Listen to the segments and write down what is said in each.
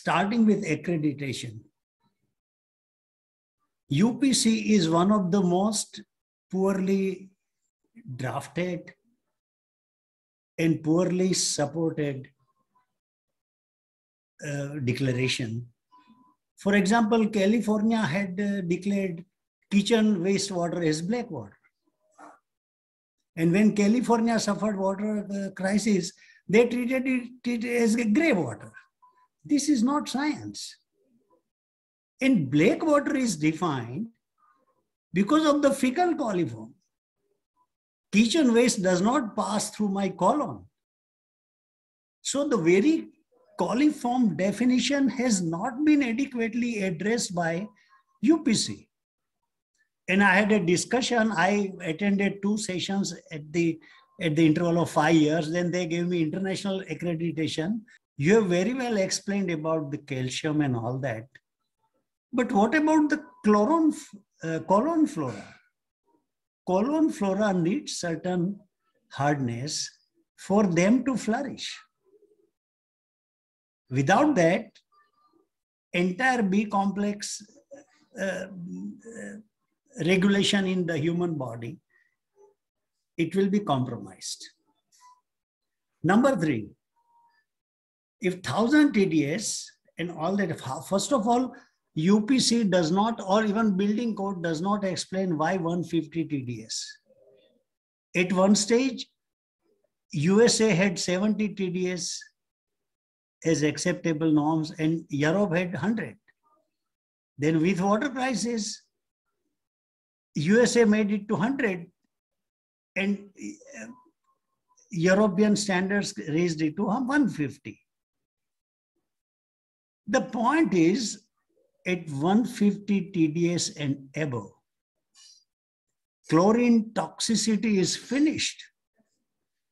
starting with accreditation. UPC is one of the most poorly drafted and poorly supported declaration. For example, California had declared kitchen wastewater as black water. And when California suffered water crisis, they treated it as gray water. This is not science. And black water is defined because of the fecal coliform. Kitchen waste does not pass through my colon. So the very coliform definition has not been adequately addressed by UPC. And I had a discussion. I attended 2 sessions at the interval of 5 years. Then they gave me international accreditation. You have very well explained about the calcium and all that. But what about the colon flora? Colon flora needs certain hardness for them to flourish. Without that, entire B complex regulation in the human body, it will be compromised. Number 3, if 1000 TDS and all that, first of all, UPC does not, or even building code does not explain why 150 TDS. At one stage, USA had 70 TDS as acceptable norms and Europe had 100. Then with water crisis, USA made it to 100 and European standards raised it to 150. The point is, at 150 TDS and above, chlorine toxicity is finished.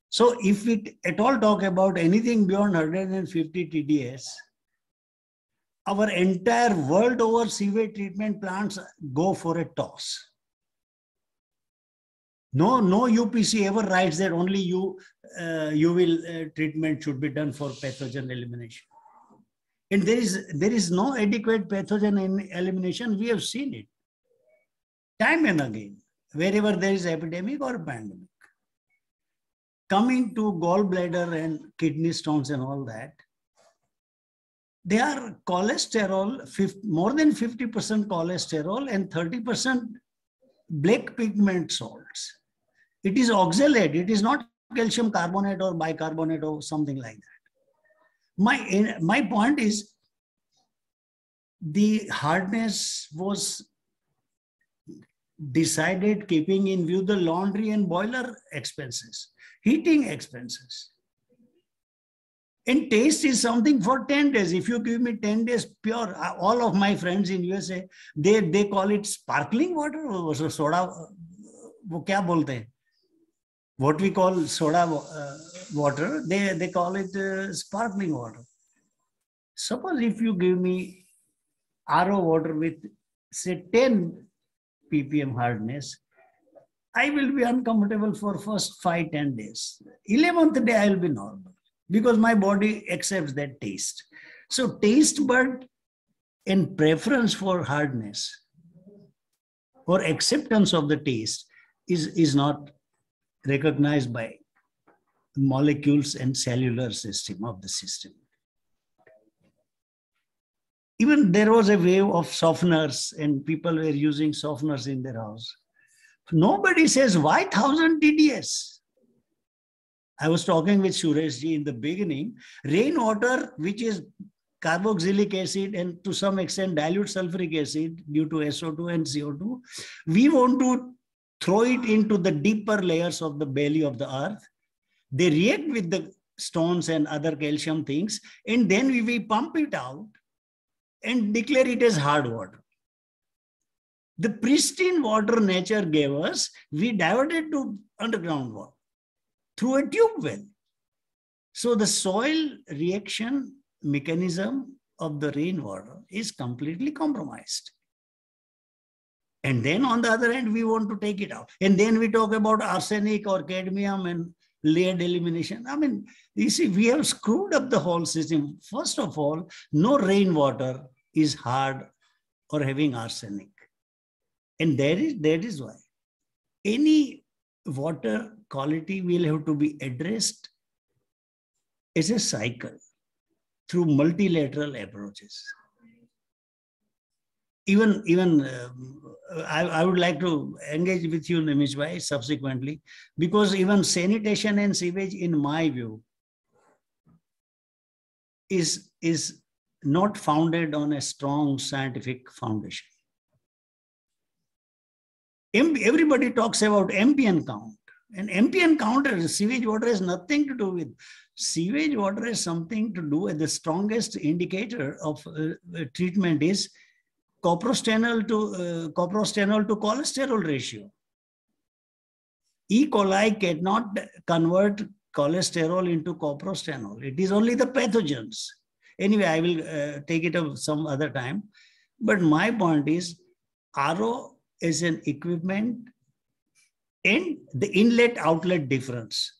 So if we at all talk about anything beyond 150 TDS, our entire world over sewage treatment plants go for a toss. No UPC ever writes that only UV treatment should be done for pathogen elimination. And there is no adequate pathogen elimination. We have seen it time and again, wherever there is epidemic or pandemic. Coming to gallbladder and kidney stones and all that, they are cholesterol, more than 50% cholesterol and 30% black pigment salts. It is oxalate. It is not calcium carbonate or bicarbonate or something like that. My point is, the hardness was decided keeping in view the laundry and boiler expenses, heating expenses. And taste is something for 10 days. If you give me 10 days pure, all of my friends in USA, they call it sparkling water or soda. वो क्या बोलते हैं? What we call soda water, they call it sparkling water. Suppose if you give me RO water with, say, 10 ppm hardness, I will be uncomfortable for first 5-10 days. 11th day, I will be normal because my body accepts that taste. So taste bud and preference for hardness or acceptance of the taste is not recognized by molecules and cellular system of the system. Even there was a wave of softeners and people were using softeners in their house. Nobody says, why 1000 TDS? I was talking with Sureshji in the beginning. Rainwater, which is carboxylic acid and to some extent dilute sulfuric acid due to SO2 and CO2, we want to throw it into the deeper layers of the belly of the earth. They react with the stones and other calcium things, and then we pump it out and declare it as hard water. The pristine water nature gave us, we diverted to underground water through a tube well. So the soil reaction mechanism of the rainwater is completely compromised. And then on the other hand, we want to take it out. And then we talk about arsenic or cadmium and layered elimination. I mean, you see, we have screwed up the whole system. First of all, no rainwater is hard or having arsenic. And that is why any water quality will have to be addressed as a cycle through multilateral approaches. I would like to engage with you, Nimish Bhai, subsequently, because even sanitation and sewage, in my view, is not founded on a strong scientific foundation. Everybody talks about MPN count. And MPN count, sewage water has nothing to do with. Sewage water has something to do with the strongest indicator of treatment is coprostanol to cholesterol ratio. E. coli cannot convert cholesterol into coprostanol. It is only the pathogens. Anyway, I will take it up some other time. But my point is, RO is an equipment and the inlet outlet difference.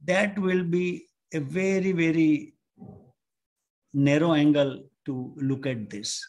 That will be a very, very narrow angle to look at this.